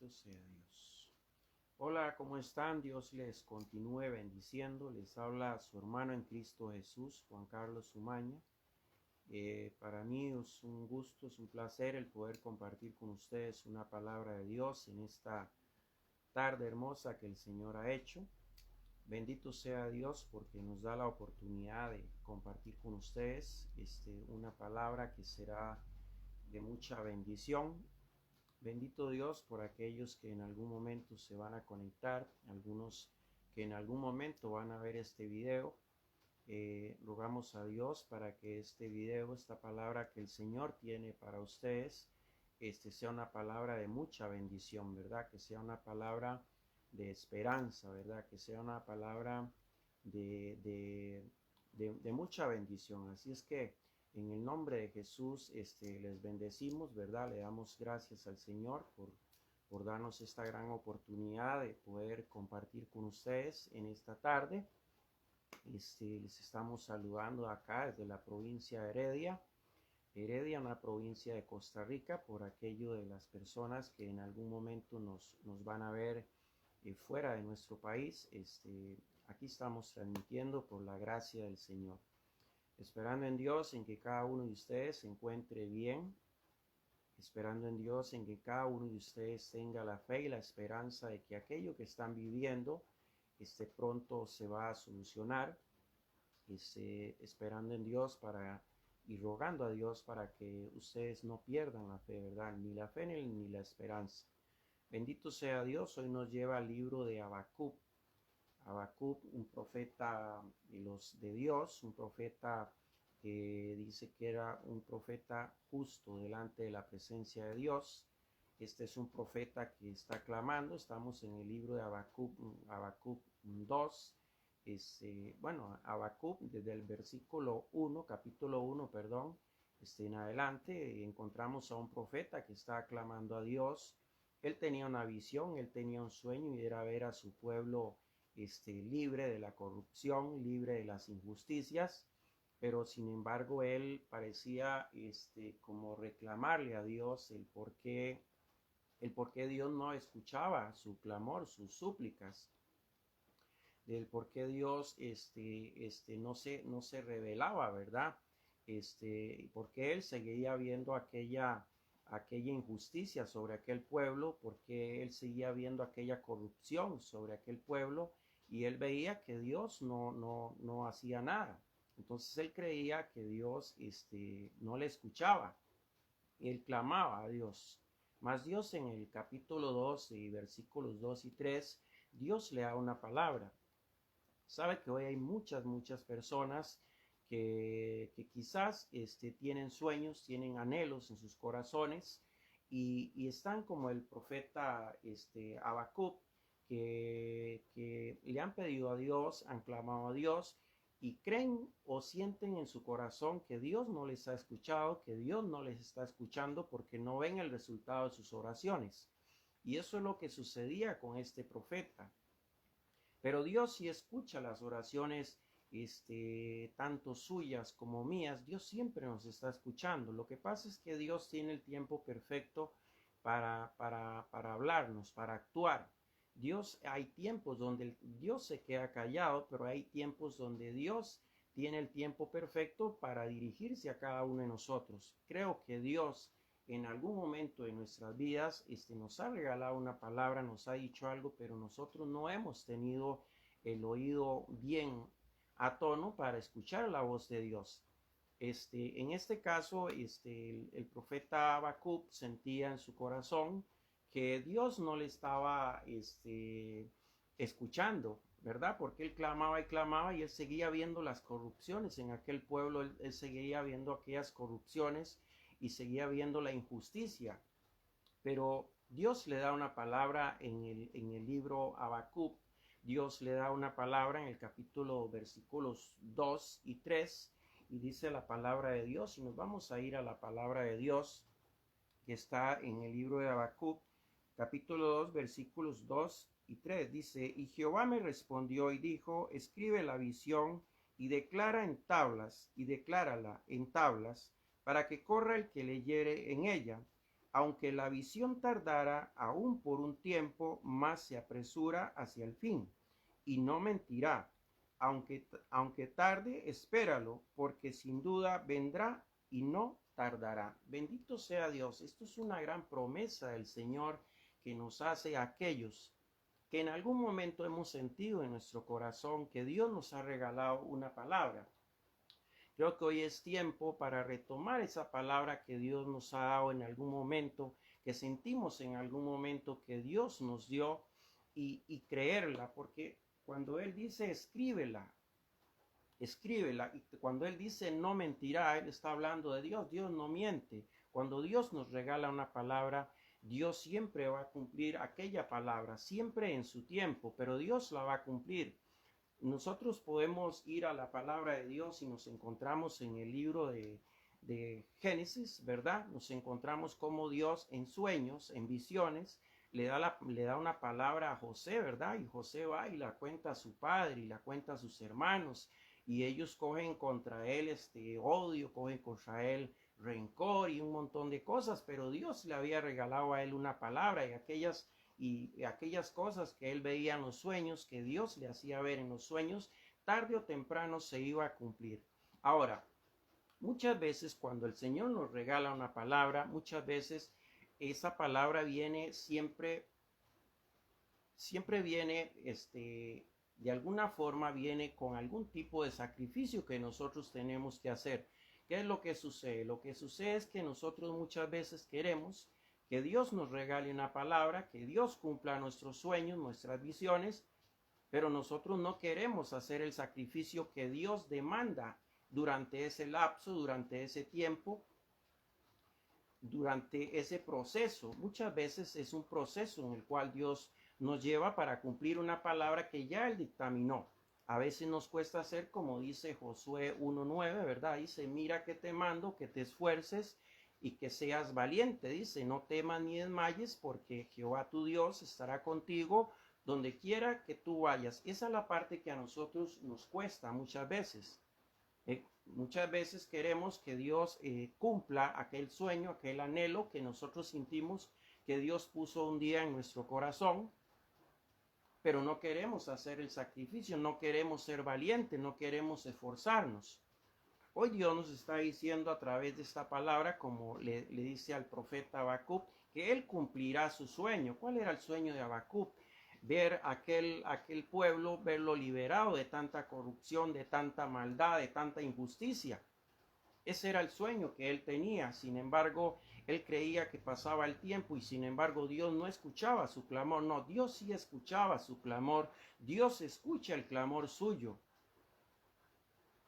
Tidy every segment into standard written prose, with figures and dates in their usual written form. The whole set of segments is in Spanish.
Bendito sea Dios. Hola, ¿cómo están? Dios les continúe bendiciendo. Les habla su hermano en Cristo Jesús, Juan Carlos Umaña. Para mí es un gusto, es un placer el poder compartir con ustedes una palabra de Dios en esta tarde hermosa que el Señor ha hecho. Bendito sea Dios porque nos da la oportunidad de compartir con ustedes una palabra que será de mucha bendición. Bendito Dios por aquellos que en algún momento se van a conectar, algunos que en algún momento van a ver este video. Rogamos a Dios para que este video, esta palabra que el Señor tiene para ustedes, sea una palabra de mucha bendición, ¿verdad? Que sea una palabra de esperanza, ¿verdad? Que sea una palabra de mucha bendición. Así es que en el nombre de Jesús les bendecimos, ¿verdad? Le damos gracias al Señor por darnos esta gran oportunidad de poder compartir con ustedes en esta tarde. Les estamos saludando acá desde la provincia de Heredia, una provincia de Costa Rica, por aquello de las personas que en algún momento nos van a ver fuera de nuestro país. Aquí estamos transmitiendo por la gracia del Señor. Esperando en Dios en que cada uno de ustedes se encuentre bien, esperando en Dios en que cada uno de ustedes tenga la fe y la esperanza de que aquello que están viviendo pronto se va a solucionar, esperando en Dios y rogando a Dios para que ustedes no pierdan la fe, ¿verdad? Ni la fe ni la esperanza. Bendito sea Dios. Hoy nos lleva al libro de Habacuc. Habacuc, un profeta de Dios, un profeta que dice que era un profeta justo delante de la presencia de Dios. Este es un profeta que está clamando. Estamos en el libro de Habacuc 2. Habacuc desde el versículo 1, capítulo 1, perdón, en adelante encontramos a un profeta que está clamando a Dios. Él tenía una visión, él tenía un sueño y era ver a su pueblo libre de la corrupción, libre de las injusticias, pero sin embargo él parecía como reclamarle a Dios el por qué Dios no escuchaba su clamor, sus súplicas, del por qué Dios no se revelaba, ¿verdad? Porque él seguía viendo aquella injusticia sobre aquel pueblo, porque él seguía viendo aquella corrupción sobre aquel pueblo, y él veía que Dios no hacía nada. Entonces él creía que Dios no le escuchaba. Él clamaba a Dios. Mas Dios en el capítulo 2 y versículos 2 y 3, Dios le da una palabra. Sabe que hoy hay muchas personas que quizás tienen sueños, tienen anhelos en sus corazones y están como el profeta Habacuc, que le han pedido a Dios, han clamado a Dios y creen o sienten en su corazón que Dios no les ha escuchado, que Dios no les está escuchando porque no ven el resultado de sus oraciones. Y eso es lo que sucedía con este profeta. Pero Dios sí escucha las oraciones, tanto suyas como mías. Dios siempre nos está escuchando. Lo que pasa es que Dios tiene el tiempo perfecto para hablarnos, para actuar. Hay tiempos donde Dios se queda callado, pero hay tiempos donde Dios tiene el tiempo perfecto para dirigirse a cada uno de nosotros. Creo que Dios en algún momento de nuestras vidas nos ha regalado una palabra, nos ha dicho algo, pero nosotros no hemos tenido el oído bien a tono para escuchar la voz de Dios. En este caso, el profeta Habacuc sentía en su corazón que Dios no le estaba escuchando, ¿verdad? Porque él clamaba y él seguía viendo las corrupciones en aquel pueblo, él seguía viendo aquellas corrupciones y seguía viendo la injusticia. Pero Dios le da una palabra en el libro Habacuc. Dios le da una palabra en el capítulo versículos 2 y 3 y dice la palabra de Dios, y nos vamos a ir a la palabra de Dios que está en el libro de Habacuc, capítulo 2, versículos 2 y 3. Dice: y Jehová me respondió y dijo: escribe la visión y declárala en tablas, para que corra el que leyere en ella. Aunque la visión tardara aún por un tiempo, más se apresura hacia el fin, y no mentirá. Aunque tarde, espéralo, porque sin duda vendrá y no tardará. Bendito sea Dios. Esto es una gran promesa del Señor que nos hace a aquellos que en algún momento hemos sentido en nuestro corazón que Dios nos ha regalado una palabra. Creo que hoy es tiempo para retomar esa palabra que Dios nos ha dado en algún momento, que sentimos en algún momento que Dios nos dio y creerla, porque cuando Él dice escríbela, y cuando Él dice no mentirá, Él está hablando de Dios. Dios no miente. Cuando Dios nos regala una palabra, Dios siempre va a cumplir aquella palabra, siempre en su tiempo, pero Dios la va a cumplir. Nosotros podemos ir a la palabra de Dios y nos encontramos en el libro de Génesis, ¿verdad? Nos encontramos como Dios en sueños, en visiones, le da una palabra a José, ¿verdad? Y José va y la cuenta a su padre y la cuenta a sus hermanos, y ellos cogen contra él odio, cogen contra él rencor y un montón de cosas, pero Dios le había regalado a él una palabra, y aquellas cosas que él veía en los sueños, que Dios le hacía ver en los sueños, tarde o temprano se iba a cumplir. Ahora, muchas veces cuando el Señor nos regala una palabra, muchas veces esa palabra viene siempre viene, de alguna forma viene con algún tipo de sacrificio que nosotros tenemos que hacer. ¿Qué es lo que sucede? Lo que sucede es que nosotros muchas veces queremos que Dios nos regale una palabra, que Dios cumpla nuestros sueños, nuestras visiones, pero nosotros no queremos hacer el sacrificio que Dios demanda durante ese lapso, durante ese tiempo, durante ese proceso. Muchas veces es un proceso en el cual Dios nos lleva para cumplir una palabra que ya Él dictaminó. A veces nos cuesta hacer como dice Josué 1:9, ¿verdad? Dice, mira que te mando, que te esfuerces y que seas valiente. Dice, no temas ni desmayes, porque Jehová tu Dios estará contigo donde quiera que tú vayas. Esa es la parte que a nosotros nos cuesta muchas veces. Muchas veces queremos que Dios cumpla aquel sueño, aquel anhelo que nosotros sentimos que Dios puso un día en nuestro corazón, pero no queremos hacer el sacrificio, no queremos ser valientes, no queremos esforzarnos. Hoy Dios nos está diciendo a través de esta palabra, como le dice al profeta Habacuc, que Él cumplirá su sueño. ¿Cuál era el sueño de Habacuc? Ver aquel pueblo, verlo liberado de tanta corrupción, de tanta maldad, de tanta injusticia. Ese era el sueño que él tenía. Sin embargo, él creía que pasaba el tiempo y sin embargo Dios no escuchaba su clamor. No, Dios sí escuchaba su clamor. Dios escucha el clamor suyo.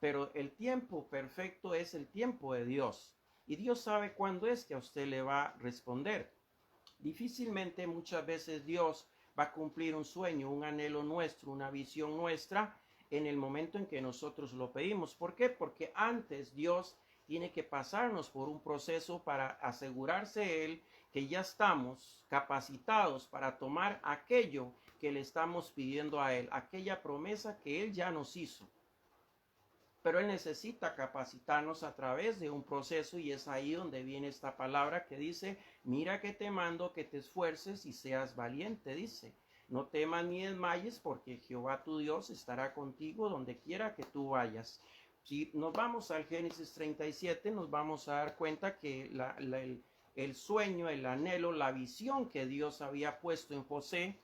Pero el tiempo perfecto es el tiempo de Dios. Y Dios sabe cuándo es que a usted le va a responder. Difícilmente muchas veces Dios va a cumplir un sueño, un anhelo nuestro, una visión nuestra en el momento en que nosotros lo pedimos. ¿Por qué? Porque antes Dios tiene que pasarnos por un proceso para asegurarse Él que ya estamos capacitados para tomar aquello que le estamos pidiendo a Él, aquella promesa que Él ya nos hizo. Pero Él necesita capacitarnos a través de un proceso y es ahí donde viene esta palabra que dice, mira que te mando que te esfuerces y seas valiente, dice. No temas ni desmayes porque Jehová tu Dios estará contigo donde quiera que tú vayas. Si nos vamos al Génesis 37, nos vamos a dar cuenta que el sueño, el anhelo, la visión que Dios había puesto en José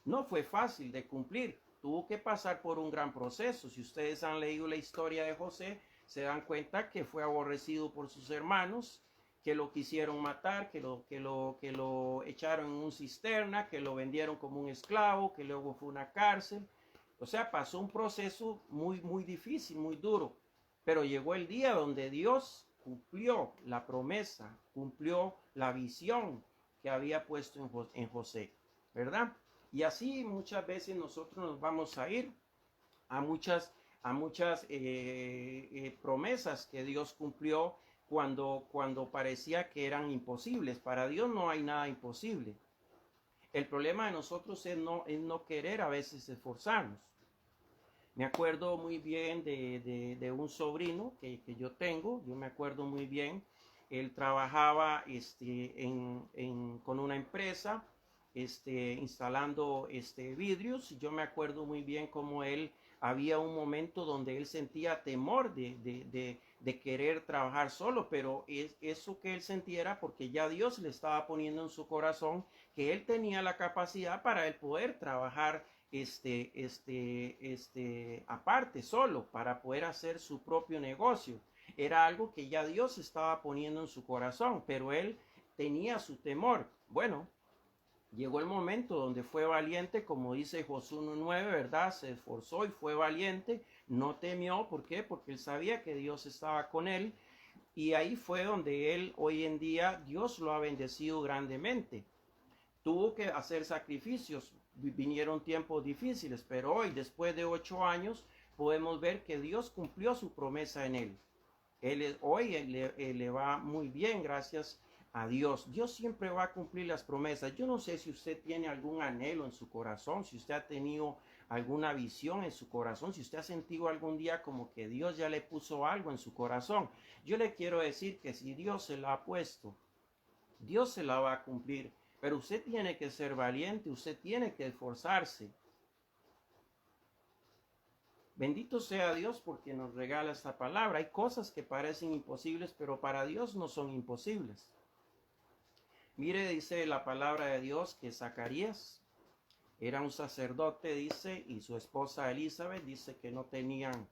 no fue fácil de cumplir. Tuvo que pasar por un gran proceso. Si ustedes han leído la historia de José, se dan cuenta que fue aborrecido por sus hermanos, que lo quisieron matar, que lo echaron en una cisterna, que lo vendieron como un esclavo, que luego fue una cárcel. O sea, pasó un proceso muy, muy difícil, muy duro. Pero llegó el día donde Dios cumplió la promesa, cumplió la visión que había puesto en José, ¿verdad? Y así muchas veces nosotros nos vamos a ir a muchas promesas que Dios cumplió cuando parecía que eran imposibles. Para Dios no hay nada imposible. El problema de nosotros es no querer a veces esforzarnos. Me acuerdo muy bien de un sobrino que yo tengo. Yo me acuerdo muy bien Él trabajaba con una empresa instalando vidrios. Yo me acuerdo muy bien cómo él había un momento donde él sentía temor de querer trabajar solo, pero eso que él sentía era porque ya Dios le estaba poniendo en su corazón que él tenía la capacidad para él poder trabajar aparte, solo, para poder hacer su propio negocio. Era algo que ya Dios estaba poniendo en su corazón, pero él tenía su temor. Bueno, llegó el momento donde fue valiente, como dice Josué 1:9, ¿verdad? Se esforzó y fue valiente, no temió. ¿Por qué? Porque él sabía que Dios estaba con él. Y ahí fue donde él, hoy en día, Dios lo ha bendecido grandemente. Tuvo que hacer sacrificios, vinieron tiempos difíciles, pero hoy, después de 8 años, podemos ver que Dios cumplió su promesa en él. Hoy le va muy bien, gracias a Dios. Dios siempre va a cumplir las promesas. Yo no sé si usted tiene algún anhelo en su corazón, si usted ha tenido alguna visión en su corazón, si usted ha sentido algún día como que Dios ya le puso algo en su corazón. Yo le quiero decir que si Dios se la ha puesto, Dios se la va a cumplir. Pero usted tiene que ser valiente, usted tiene que esforzarse. Bendito sea Dios porque nos regala esta palabra. Hay cosas que parecen imposibles, pero para Dios no son imposibles. Mire, dice la palabra de Dios que Zacarías era un sacerdote, dice, y su esposa Elizabeth dice que no tenían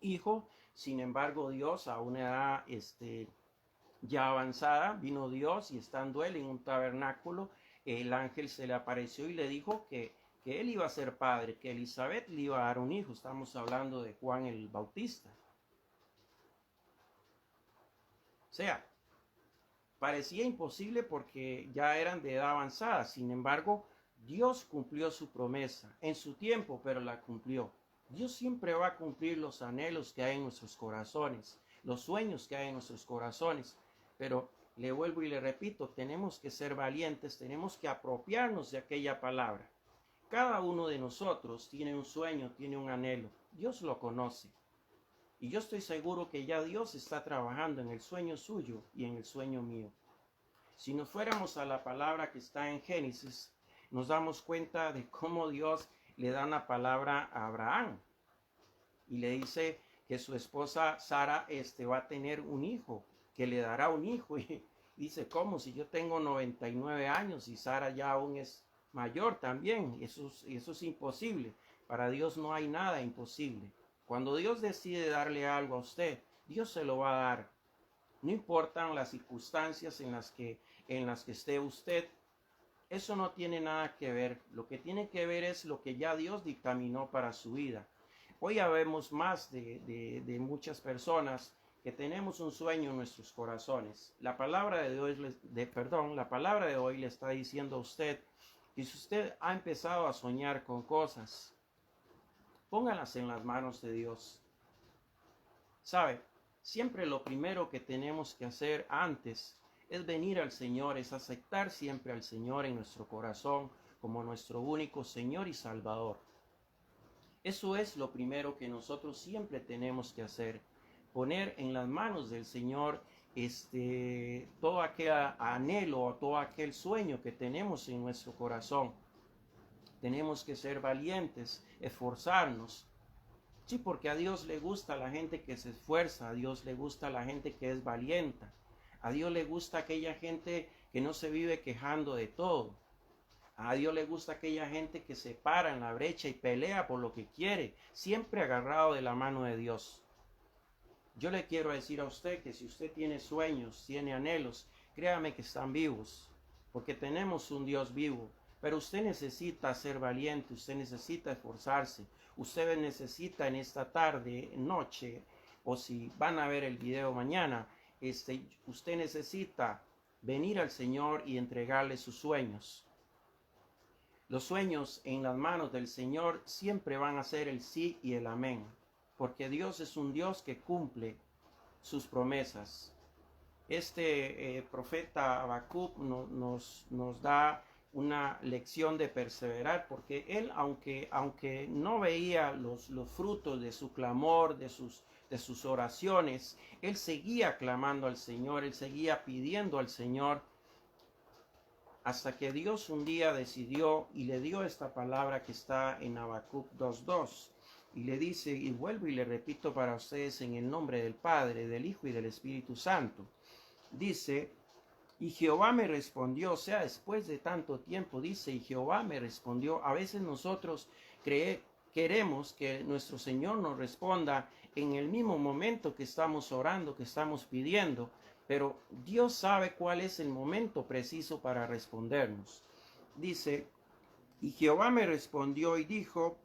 hijo. Sin embargo, Dios a una edad ya avanzada, vino Dios y estando él en un tabernáculo, el ángel se le apareció y le dijo que él iba a ser padre, que Elizabeth le iba a dar un hijo. Estamos hablando de Juan el Bautista. O sea, parecía imposible porque ya eran de edad avanzada. Sin embargo, Dios cumplió su promesa en su tiempo, pero la cumplió. Dios siempre va a cumplir los anhelos que hay en nuestros corazones, los sueños que hay en nuestros corazones. Pero le vuelvo y le repito, tenemos que ser valientes, tenemos que apropiarnos de aquella palabra. Cada uno de nosotros tiene un sueño, tiene un anhelo. Dios lo conoce. Y yo estoy seguro que ya Dios está trabajando en el sueño suyo y en el sueño mío. Si nos fuéramos a la palabra que está en Génesis, nos damos cuenta de cómo Dios le da una palabra a Abraham. Y le dice que su esposa Sara va a tener un hijo, que le dará un hijo. Y dice, ¿cómo? Si yo tengo 99 años y Sara ya aún es mayor también. Eso es imposible. Para Dios no hay nada imposible. Cuando Dios decide darle algo a usted, Dios se lo va a dar. No importan las circunstancias en las que esté usted. Eso no tiene nada que ver. Lo que tiene que ver es lo que ya Dios dictaminó para su vida. Hoy ya vemos más de muchas personas que tenemos un sueño en nuestros corazones. La palabra de hoy le está diciendo a usted que si usted ha empezado a soñar con cosas, póngalas en las manos de Dios. ¿Sabe? Siempre lo primero que tenemos que hacer antes es venir al Señor, es aceptar siempre al Señor en nuestro corazón como nuestro único Señor y Salvador. Eso es lo primero que nosotros siempre tenemos que hacer, poner en las manos del Señor todo aquel anhelo, todo aquel sueño que tenemos en nuestro corazón. Tenemos que ser valientes, esforzarnos. Sí, porque a Dios le gusta la gente que se esfuerza, a Dios le gusta la gente que es valiente, a Dios le gusta aquella gente que no se vive quejando de todo. A Dios le gusta aquella gente que se para en la brecha y pelea por lo que quiere, siempre agarrado de la mano de Dios. Yo le quiero decir a usted que si usted tiene sueños, tiene anhelos, créame que están vivos, porque tenemos un Dios vivo. Pero usted necesita ser valiente, usted necesita esforzarse, usted necesita en esta tarde, noche, o si van a ver el video mañana, usted necesita venir al Señor y entregarle sus sueños. Los sueños en las manos del Señor siempre van a ser el sí y el amén, porque Dios es un Dios que cumple sus promesas. Profeta Habacuc nos da una lección de perseverar, porque él, aunque no veía los frutos de su clamor, de de sus oraciones, él seguía clamando al Señor, él seguía pidiendo al Señor, hasta que Dios un día decidió y le dio esta palabra que está en Habacuc 2:2. Y le dice, y vuelvo y le repito para ustedes en el nombre del Padre, del Hijo y del Espíritu Santo. Dice, y Jehová me respondió, o sea, después de tanto tiempo, dice, y Jehová me respondió. A veces nosotros queremos que nuestro Señor nos responda en el mismo momento que estamos orando, que estamos pidiendo, pero Dios sabe cuál es el momento preciso para respondernos. Dice, y Jehová me respondió y dijo,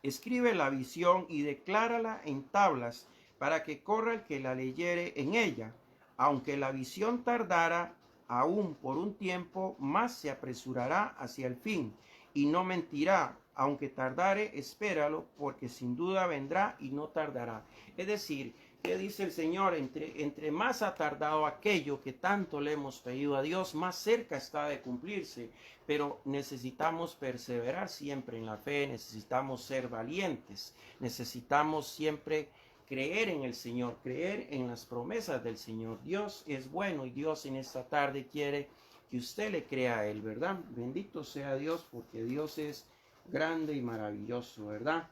escribe la visión y declárala en tablas, para que corra el que la leyere en ella. Aunque la visión tardara aún por un tiempo, más se apresurará hacia el fin, y no mentirá. Aunque tardare, espéralo, porque sin duda vendrá y no tardará. Es decir, ¿qué dice el Señor? Entre más ha tardado aquello que tanto le hemos pedido a Dios, más cerca está de cumplirse. Pero necesitamos perseverar siempre en la fe, necesitamos ser valientes, necesitamos siempre creer en el Señor, creer en las promesas del Señor. Dios es bueno y Dios en esta tarde quiere que usted le crea a Él, ¿verdad? Bendito sea Dios, porque Dios es grande y maravilloso, ¿verdad?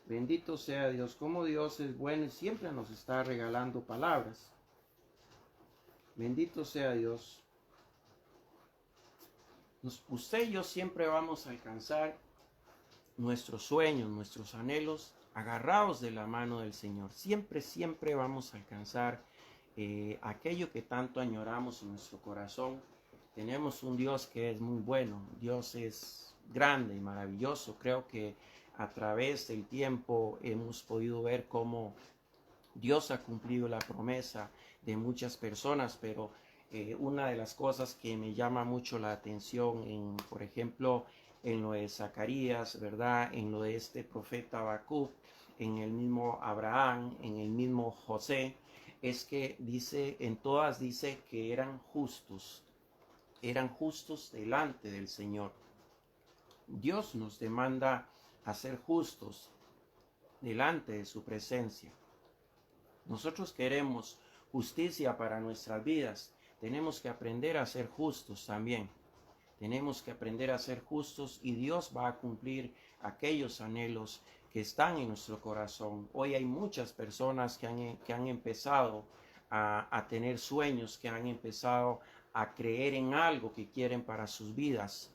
Bendito sea Dios, como Dios es bueno y siempre nos está regalando palabras. Bendito sea Dios. Usted y yo siempre vamos a alcanzar nuestros sueños, nuestros anhelos, agarrados de la mano del Señor. Siempre, siempre vamos a alcanzar aquello que tanto añoramos en nuestro corazón. Tenemos un Dios que es muy bueno. Dios es grande y maravilloso. Creo que a través del tiempo hemos podido ver cómo Dios ha cumplido la promesa de muchas personas, pero una de las cosas que me llama mucho la atención, por ejemplo, en lo de Zacarías, ¿verdad? En lo de este profeta Habacuc, en el mismo Abraham, en el mismo José, es que en todas dice que eran justos delante del Señor. Dios nos demanda a ser justos delante de su presencia. Nosotros queremos justicia para nuestras vidas. Tenemos que aprender a ser justos también. Tenemos que aprender a ser justos y Dios va a cumplir aquellos anhelos que están en nuestro corazón. Hoy hay muchas personas que han empezado a tener sueños, que han empezado a creer en algo que quieren para sus vidas.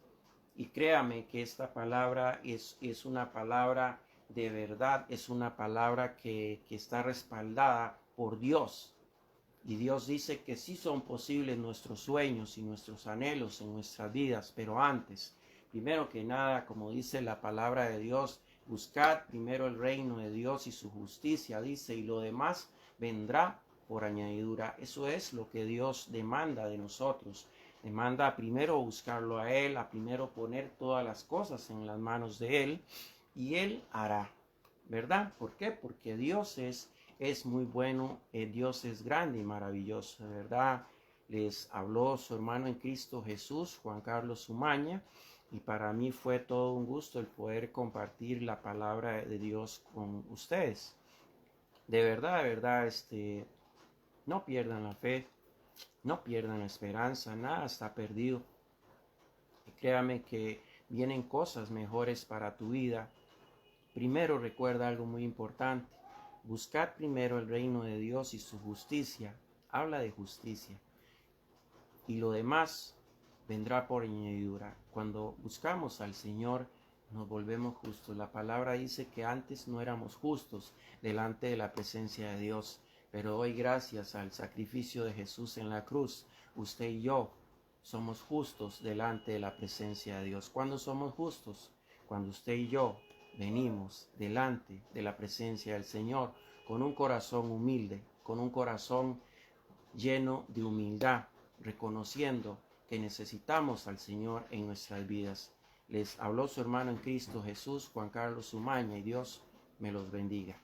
Y créame que esta palabra es una palabra de verdad, es una palabra que está respaldada por Dios. Y Dios dice que sí son posibles nuestros sueños y nuestros anhelos en nuestras vidas, pero antes, primero que nada, como dice la palabra de Dios, buscad primero el reino de Dios y su justicia, dice, y lo demás vendrá por añadidura. Eso es lo que Dios demanda de nosotros. Demanda primero buscarlo a Él, a primero poner todas las cosas en las manos de Él, y Él hará, ¿verdad? ¿Por qué? Porque Dios es muy bueno, Dios es grande y maravilloso, ¿verdad? Les habló su hermano en Cristo Jesús, Juan Carlos Umaña, y para mí fue todo un gusto el poder compartir la palabra de Dios con ustedes. De verdad, no pierdan la fe, no pierdan la esperanza, nada está perdido. Y créame que vienen cosas mejores para tu vida. Primero recuerda algo muy importante. Buscad primero el reino de Dios y su justicia. Habla de justicia. Y lo demás vendrá por añadidura. Cuando buscamos al Señor, nos volvemos justos. La palabra dice que antes no éramos justos delante de la presencia de Dios. Pero hoy, gracias al sacrificio de Jesús en la cruz, usted y yo somos justos delante de la presencia de Dios. ¿Cuándo somos justos? Cuando usted y yo venimos delante de la presencia del Señor con un corazón humilde, con un corazón lleno de humildad, reconociendo que necesitamos al Señor en nuestras vidas. Les habló su hermano en Cristo Jesús, Juan Carlos Umaña, y Dios me los bendiga.